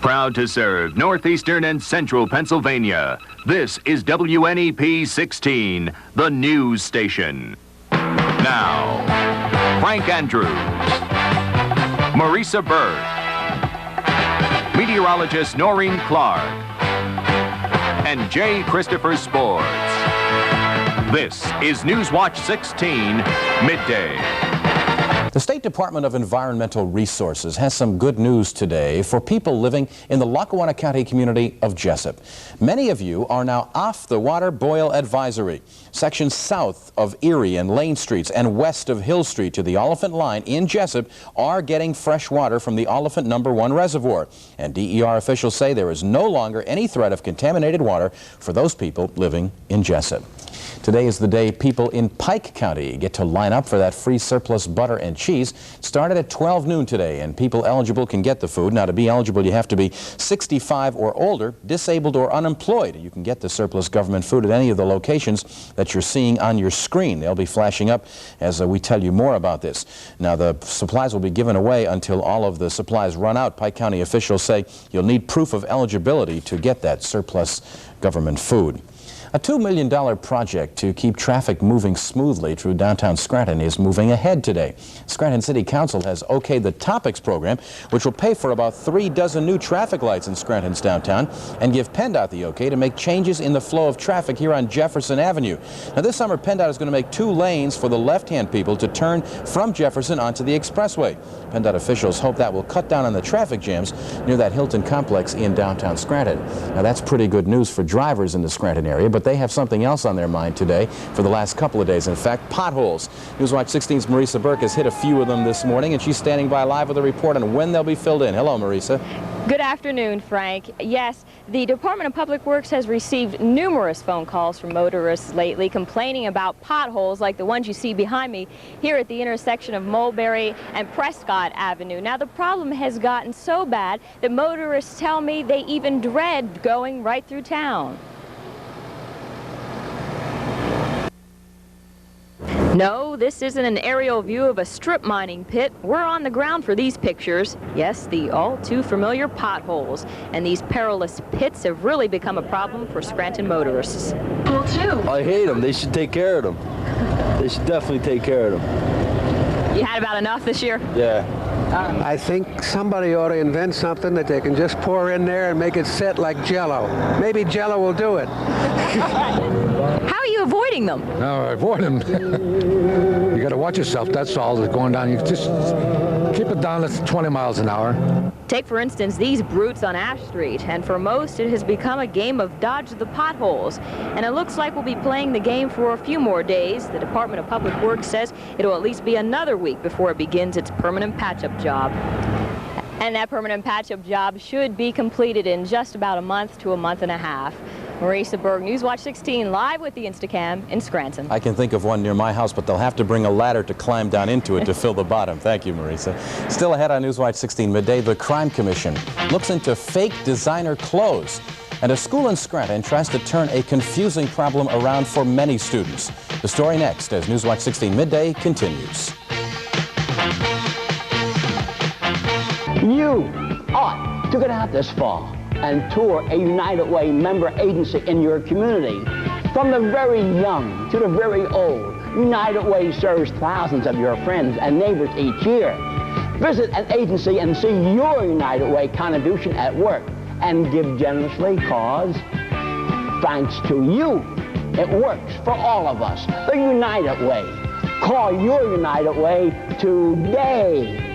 Proud to serve northeastern and central Pennsylvania, this is WNEP 16, the news station. Now, Frank Andrews, Marisa Burke, meteorologist Noreen Clark, and J. Kristopher Sports. This is Newswatch 16, midday. The State Department of Environmental Resources has some good news today for people living in the Lackawanna County community of Jessup. Many of you are now off the water boil advisory. Sections south of Erie and Lane Streets and west of Hill Street to the Oliphant Line in Jessup are getting fresh water from the Oliphant No. 1 reservoir. And DER officials say there is no longer any threat of contaminated water for those people living in Jessup. Today is the day people in Pike County get to line up for that free surplus butter and cheese. It started at 12 noon today, and people eligible can get the food. Now, to be eligible, you have to be 65 or older, disabled or unemployed. You can get the surplus government food at any of the locations that you're seeing on your screen. They'll be flashing up as we tell you more about this. Now, the supplies will be given away until all of the supplies run out. Pike County officials say you'll need proof of eligibility to get that surplus government food. A $2 million project to keep traffic moving smoothly through downtown Scranton is moving ahead today. Scranton City Council has okayed the Topics program, which will pay for about 3 dozen new traffic lights in Scranton's downtown and give PennDOT the okay to make changes in the flow of traffic here on Jefferson Avenue. Now, this summer, PennDOT is going to make 2 lanes for the left-hand people to turn from Jefferson onto the expressway. PennDOT officials hope that will cut down on the traffic jams near that Hilton complex in downtown Scranton. Now, that's pretty good news for drivers in the Scranton area, but they have something else on their mind today for the last couple of days. In fact, potholes. Newswatch 16's Marisa Burke has hit a few of them this morning, and she's standing by live with a report on when they'll be filled in. Hello, Marisa. Good afternoon, Frank. Yes, the Department of Public Works has received numerous phone calls from motorists lately complaining about potholes like the ones you see behind me here at the intersection of Mulberry and Prescott Avenue. Now, the problem has gotten so bad that motorists tell me they even dread going right through town. No, this isn't an aerial view of a strip mining pit. We're on the ground for these pictures. Yes, the all-too-familiar potholes. And these perilous pits have really become a problem for Scranton motorists. Well, too. I hate them. They should take care of them. They should definitely take care of them. You had about enough this year? Yeah. I think somebody ought to invent something that they can just pour in there and make it set like Jell-O. Maybe Jell-O will do it. How are you avoiding them? No, avoid them. You got to watch yourself. That's all that's going down. You just keep it down to 20 miles an hour. Take, for instance, these brutes on Ash Street, and for most it has become a game of dodge the potholes. And it looks like we'll be playing the game for a few more days. The Department of Public Works says it'll at least be another week before it begins its permanent patch-up job. And that permanent patch-up job should be completed in just about a month to a month and a half. Marisa Burke, Newswatch 16, live with the Instacam in Scranton. I can think of one near my house, but they'll have to bring a ladder to climb down into it to fill the bottom. Thank you, Marisa. Still ahead on Newswatch 16 midday, the Crime Commission looks into fake designer clothes. And a school in Scranton tries to turn a confusing problem around for many students. The story next as Newswatch 16 midday continues. You ought to get out this fall and tour a United Way member agency in your community. From the very young to the very old, United Way serves thousands of your friends and neighbors each year. Visit an agency and see your United Way contribution at work and give generously, cause thanks to you, it works for all of us. The United Way. Call your United Way today.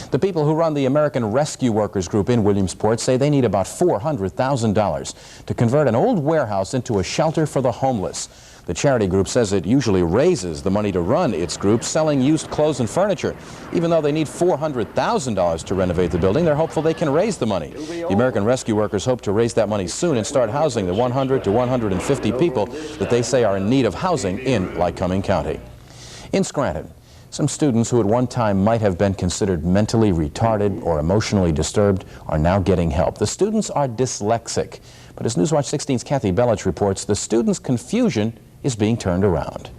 The people who run the American Rescue Workers Group in Williamsport say they need about $400,000 to convert an old warehouse into a shelter for the homeless. The charity group says it usually raises the money to run its group selling used clothes and furniture. Even though they need $400,000 to renovate the building, they're hopeful they can raise the money. The American Rescue Workers hope to raise that money soon and start housing the 100 to 150 people that they say are in need of housing in Lycoming County. In Scranton, some students who at one time might have been considered mentally retarded or emotionally disturbed are now getting help. The students are dyslexic, but as Newswatch 16's Kathi Belich reports, the students' confusion is being turned around.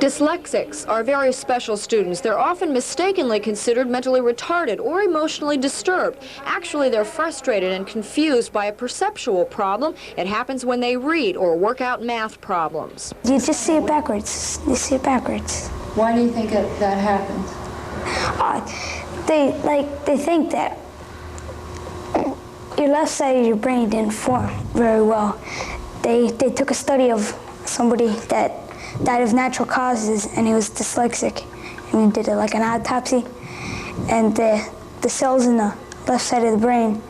Dyslexics are very special students. They're often mistakenly considered mentally retarded or emotionally disturbed. Actually, they're frustrated and confused by a perceptual problem. It happens when they read or work out math problems. You just see it backwards. You see it backwards. Why do you think that happens? They think that your left side of your brain didn't form very well. They took a study of somebody that died of natural causes, and he was dyslexic, and we did like an autopsy, and the cells in the left side of the brain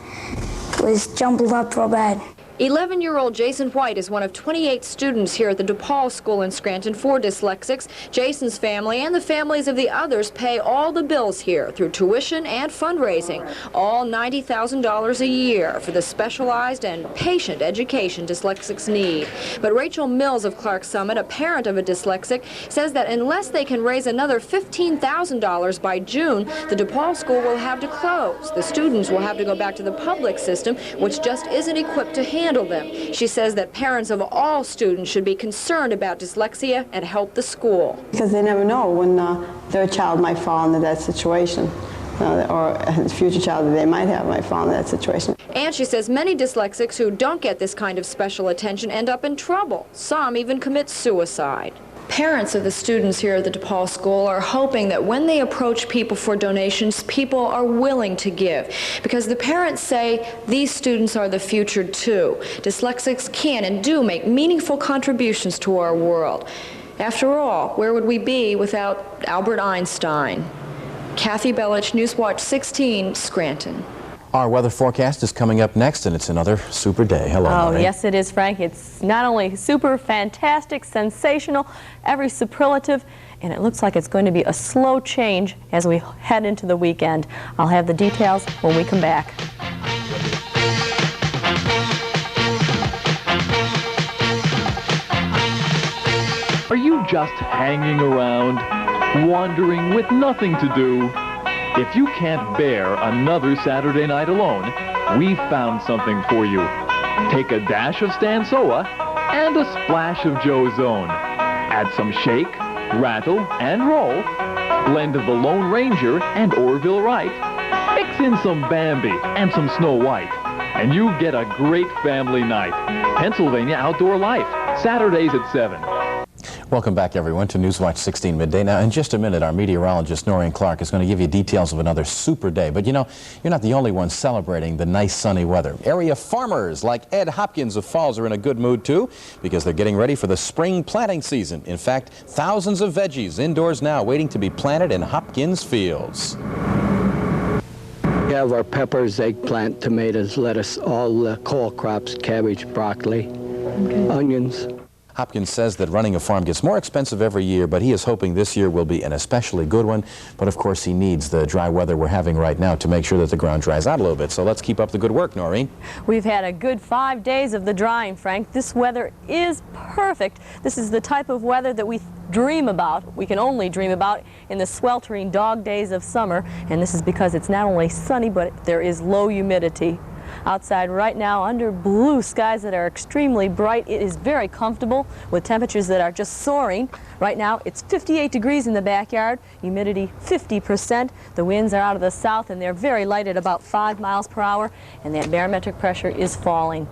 was jumbled up real bad. 11-year-old Jason White is one of 28 students here at the DePaul School in Scranton for dyslexics. Jason's family and the families of the others pay all the bills here through tuition and fundraising, all $90,000 a year for the specialized and patient education dyslexics need. But Rachel Mills of Clark Summit, a parent of a dyslexic, says that unless they can raise another $15,000 by June, the DePaul School will have to close. The students will have to go back to the public system, which just isn't equipped to handle them. She says that parents of all students should be concerned about dyslexia and help the school. Because they never know when their child might fall into that situation, or a future child that they might have might fall into that situation. And she says many dyslexics who don't get this kind of special attention end up in trouble. Some even commit suicide. Parents of the students here at the DePaul School are hoping that when they approach people for donations, people are willing to give. Because the parents say these students are the future too. Dyslexics can and do make meaningful contributions to our world. After all, where would we be without Albert Einstein? Kathi Belich, Newswatch 16, Scranton. Our weather forecast is coming up next, and it's another super day. Hello, Noreen. Oh, yes, it is, Frank. It's not only super, fantastic, sensational, every superlative, and it looks like it's going to be a slow change as we head into the weekend. I'll have the details when we come back. Are you just hanging around, wandering with nothing to do? If you can't bear another Saturday night alone, we found something for you. Take a dash of Stansoa and a splash of Joe's Own. Add some shake, rattle, and roll. Blend of the Lone Ranger and Orville Wright. Mix in some Bambi and some Snow White. And you get a great family night. Pennsylvania Outdoor Life, Saturdays at 7. Welcome back, everyone, to Newswatch 16 Midday. Now, in just a minute, our meteorologist, Noreen Clark, is going to give you details of another super day. But, you know, you're not the only one celebrating the nice sunny weather. Area farmers like Ed Hopkins of Falls are in a good mood, too, because they're getting ready for the spring planting season. In fact, thousands of veggies indoors now waiting to be planted in Hopkins fields. We have our peppers, eggplant, tomatoes, lettuce, all the cole crops, cabbage, broccoli, onions. Hopkins says that running a farm gets more expensive every year, but he is hoping this year will be an especially good one. But of course, he needs the dry weather we're having right now to make sure that the ground dries out a little bit. So let's keep up the good work, Noreen. We've had a good 5 days of the drying, Frank. This weather is perfect. This is the type of weather that we dream about. We can only dream about in the sweltering dog days of summer. And this is because it's not only sunny, but there is low humidity. Outside right now under blue skies that are extremely bright. It is very comfortable with temperatures that are just soaring. Right now it's 58 degrees in the backyard, humidity 50%. The winds are out of the south and they're very light at about 5 miles per hour, and that barometric pressure is falling.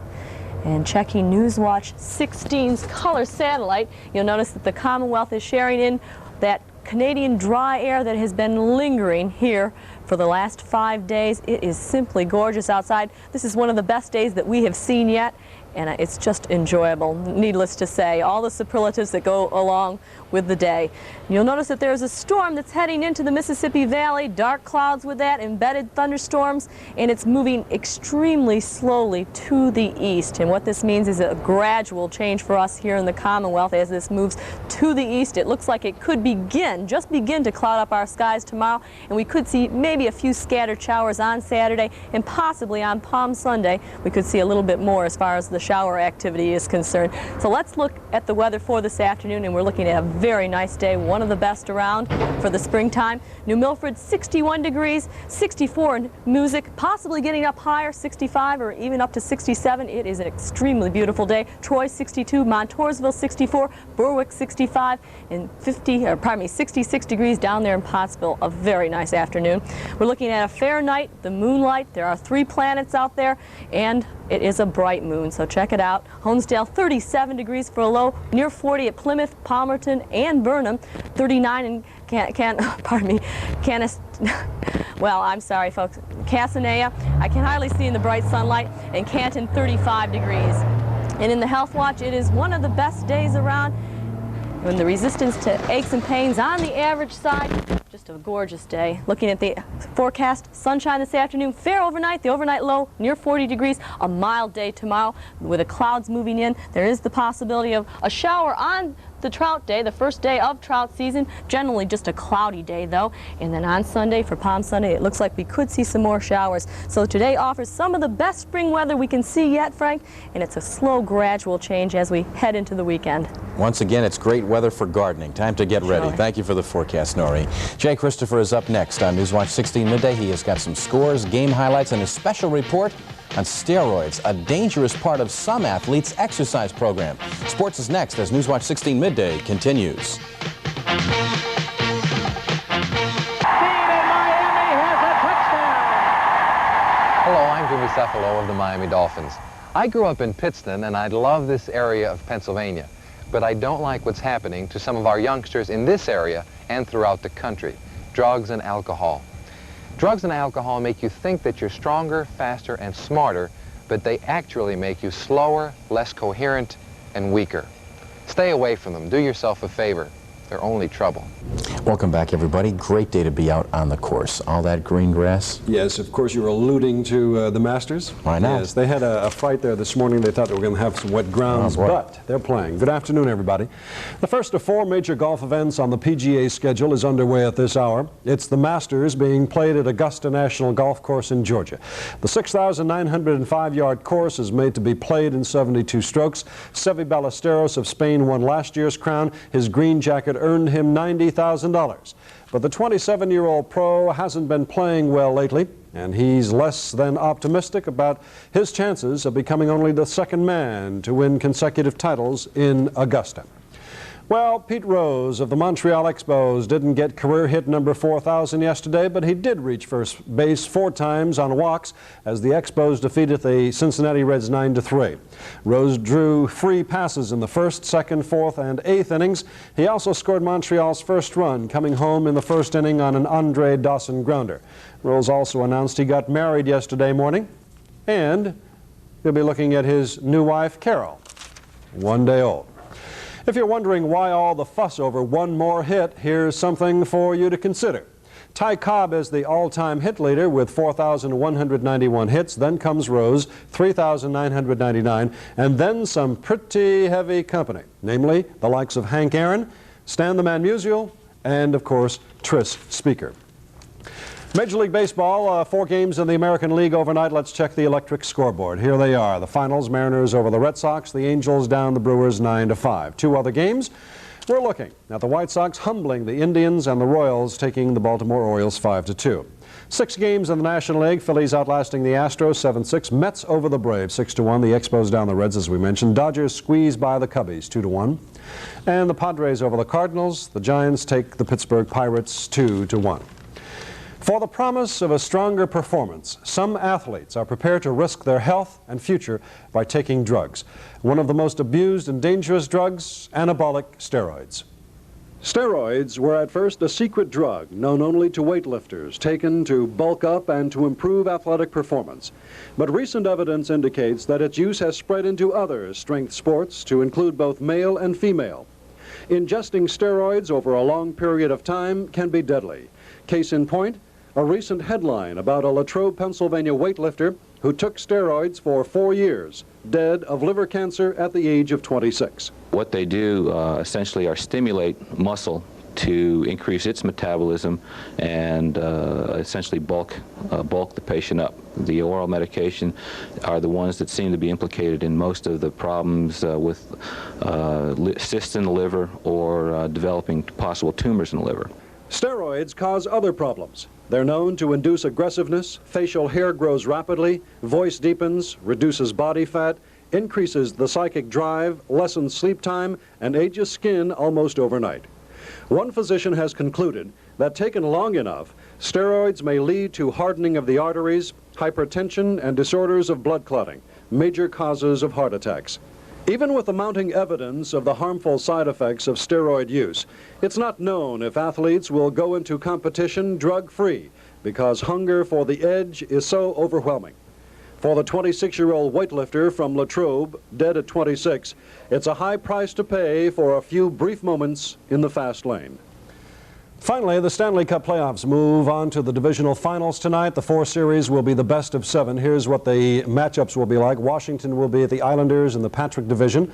And checking Newswatch 16's color satellite, you'll notice that the Commonwealth is sharing in that Canadian dry air that has been lingering here for the last 5 days. It is simply gorgeous outside. This is one of the best days that we have seen yet, and it's just enjoyable, needless to say. All the superlatives that go along with the day. You'll notice that there's a storm that's heading into the Mississippi Valley, dark clouds with that, embedded thunderstorms, and it's moving extremely slowly to the east. And what this means is a gradual change for us here in the Commonwealth as this moves to the east. It looks like it could just begin to cloud up our skies tomorrow, and we could see maybe a few scattered showers on Saturday, and possibly on Palm Sunday we could see a little bit more as far as the shower activity is concerned. So let's look at the weather for this afternoon, and we're looking at a very nice day, one of the best around for the springtime. New Milford, 61 degrees, 64 in Music, possibly getting up higher, 65 or even up to 67. It is an extremely beautiful day. Troy, 62, Montoursville, 64, Berwick, 65, and 66 degrees down there in Pottsville. A very nice afternoon. We're looking at a fair night, the moonlight. There are 3 planets out there, and it is a bright moon, so check it out. Honesdale, 37 degrees for a low, near 40 at Plymouth, Palmerton, and Burnham, 39 in well, I'm sorry, folks, Casanea. I can hardly see in the bright sunlight, and Canton, 35 degrees. And in the Health Watch, it is one of the best days around. When the resistance to aches and pains on the average side, just a gorgeous day. Looking at the forecast, sunshine this afternoon, fair overnight, the overnight low near 40 degrees, a mild day tomorrow with the clouds moving in. There is the possibility of a shower on the trout day, the first day of trout season. Generally just a cloudy day though. And then on Sunday, for Palm Sunday, it looks like we could see some more showers. So today offers some of the best spring weather we can see yet, Frank, and it's a slow, gradual change as we head into the weekend. Once again, it's great weather for gardening. Time to get ready. Thank you for the forecast, Noreen. Jay Kristopher is up next on Newswatch 16 Midday. He has got some scores, game highlights, and a special report on steroids, a dangerous part of some athletes' exercise program. Sports is next as Newswatch 16 Midday continues. Hello, I'm Jimmy Cephalo of the Miami Dolphins. I grew up in Pittston, and I love this area of Pennsylvania. But I don't like what's happening to some of our youngsters in this area and throughout the country. Drugs and alcohol. Drugs and alcohol make you think that you're stronger, faster, and smarter, but they actually make you slower, less coherent, and weaker. Stay away from them. Do yourself a favor. They're only trouble. Welcome back, everybody. Great day to be out on the course. All that green grass. Yes, of course, you were alluding to the Masters. Why not? Yes, they had a fight there this morning. They thought they were going to have some wet grounds, but they're playing. Good afternoon, everybody. The first of 4 major golf events on the PGA schedule is underway at this hour. It's the Masters being played at Augusta National Golf Course in Georgia. The 6,905-yard course is made to be played in 72 strokes. Seve Ballesteros of Spain won last year's crown. His green jacket earned him $90,000. But the 27-year-old pro hasn't been playing well lately, and he's less than optimistic about his chances of becoming only the second man to win consecutive titles in Augusta. Well, Pete Rose of the Montreal Expos didn't get career hit number 4,000 yesterday, but he did reach first base 4 times on walks as the Expos defeated the Cincinnati Reds 9-3. Rose drew free passes in the 1st, 2nd, 4th, and 8th innings. He also scored Montreal's first run, coming home in the 1st inning on an Andre Dawson grounder. Rose also announced he got married yesterday morning, and he'll be looking at his new wife, Carol, 1 day old. If you're wondering why all the fuss over one more hit, here's something for you to consider. Ty Cobb is the all-time hit leader with 4,191 hits. Then comes Rose, 3,999, and then some pretty heavy company, namely the likes of Hank Aaron, Stan the Man Musial, and, of course, Tris Speaker. Major League Baseball, 4 games in the American League overnight. Let's check the electric scoreboard. Here they are. The finals, Mariners over the Red Sox. The Angels down the Brewers 9-5. 2 other games. We're looking at the White Sox humbling the Indians and the Royals taking the Baltimore Orioles 5-2. 6 games in the National League. Phillies outlasting the Astros 7-6. Mets over the Braves 6-1. The Expos down the Reds, as we mentioned. Dodgers squeezed by the Cubbies 2-1. And the Padres over the Cardinals. The Giants take the Pittsburgh Pirates 2-1. For the promise of a stronger performance, some athletes are prepared to risk their health and future by taking drugs. One of the most abused and dangerous drugs, anabolic steroids. Steroids were at first a secret drug known only to weightlifters, taken to bulk up and to improve athletic performance. But recent evidence indicates that its use has spread into other strength sports to include both male and female. Ingesting steroids over a long period of time can be deadly. Case in point, a recent headline about a Latrobe, Pennsylvania weightlifter who took steroids for 4 years, dead of liver cancer at the age of 26. What they do essentially are stimulate muscle to increase its metabolism and essentially bulk the patient up. The oral medication are the ones that seem to be implicated in most of the problems with cysts in the liver or developing possible tumors in the liver. Steroids cause other problems. They're known to induce aggressiveness, facial hair grows rapidly, voice deepens, reduces body fat, increases the psychic drive, lessens sleep time, and ages skin almost overnight. One physician has concluded that taken long enough, steroids may lead to hardening of the arteries, hypertension, and disorders of blood clotting, major causes of heart attacks. Even with the mounting evidence of the harmful side effects of steroid use, it's not known if athletes will go into competition drug-free because hunger for the edge is so overwhelming. For the 26-year-old weightlifter from Latrobe, dead at 26, it's a high price to pay for a few brief moments in the fast lane. Finally, the Stanley Cup playoffs move on to the divisional finals tonight. The 4 series will be the best of 7. Here's what the matchups will be like. Washington will be at the Islanders in the Patrick Division.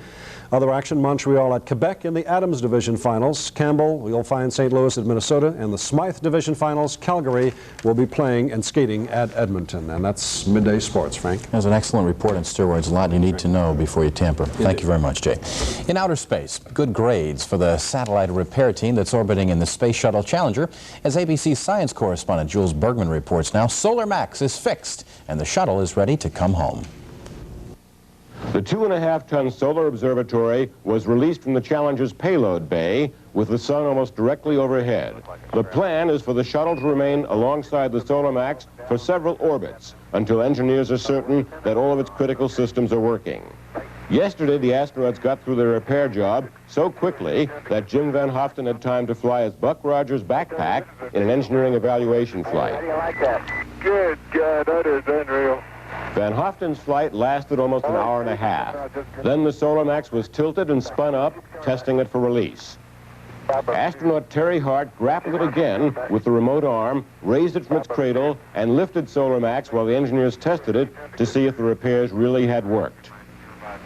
Other action, Montreal at Quebec in the Adams Division finals. Campbell, you'll find St. Louis at Minnesota. And the Smythe Division finals, Calgary will be playing and skating at Edmonton. And that's Midday Sports, Frank. There's an excellent report on steroids. A lot you need to know before you tamper. Thank you very much, Jay. In outer space, good grades for the satellite repair team that's orbiting in the Space Shuttle Challenger. As ABC science correspondent Jules Bergman reports now, Solar Max is fixed and the shuttle is ready to come home. The 2.5-ton solar observatory was released from the Challenger's payload bay with the sun almost directly overhead. The plan is for the shuttle to remain alongside the Solar Max for several orbits until engineers are certain that all of its critical systems are working. Yesterday, the astronauts got through their repair job so quickly that Jim Van Hoften had time to fly his Buck Rogers backpack in an engineering evaluation flight. How do you like that? Good God, that is unreal. Van Hoften's flight lasted almost an hour and a half. Then the Solar Max was tilted and spun up, testing it for release. Astronaut Terry Hart grappled it again with the remote arm, raised it from its cradle, and lifted Solar Max while the engineers tested it to see if the repairs really had worked.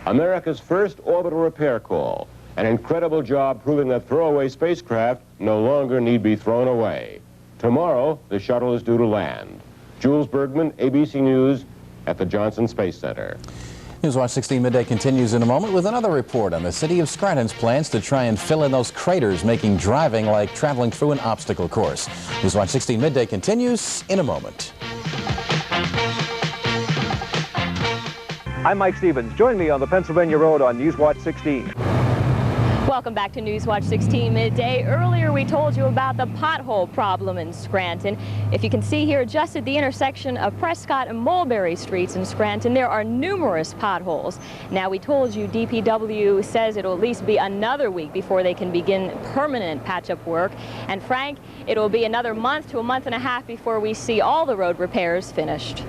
America's first orbital repair call. An incredible job proving that throwaway spacecraft no longer need be thrown away. Tomorrow, the shuttle is due to land. Jules Bergman, ABC News, at the Johnson Space Center. Newswatch 16 Midday continues in a moment with another report on the city of Scranton's plans to try and fill in those craters, making driving like traveling through an obstacle course. Newswatch 16 Midday continues in a moment. I'm Mike Stevens. Join me on the Pennsylvania Road on Newswatch 16. Welcome back to Newswatch 16 Midday. Earlier we told you about the pothole problem in Scranton. If you can see here, just at the intersection of Prescott and Mulberry Streets in Scranton, there are numerous potholes. Now, we told you DPW says it'll at least be another week before they can begin permanent patch-up work. And Frank, it'll be another month to a month and a half before we see all the road repairs finished.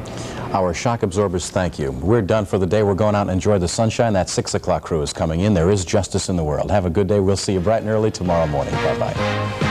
Our shock absorbers, thank you. We're done for the day. We're going out and enjoy the sunshine. That 6 o'clock crew is coming in. There is justice in the world. Have a good day. We'll see you bright and early tomorrow morning. Bye-bye.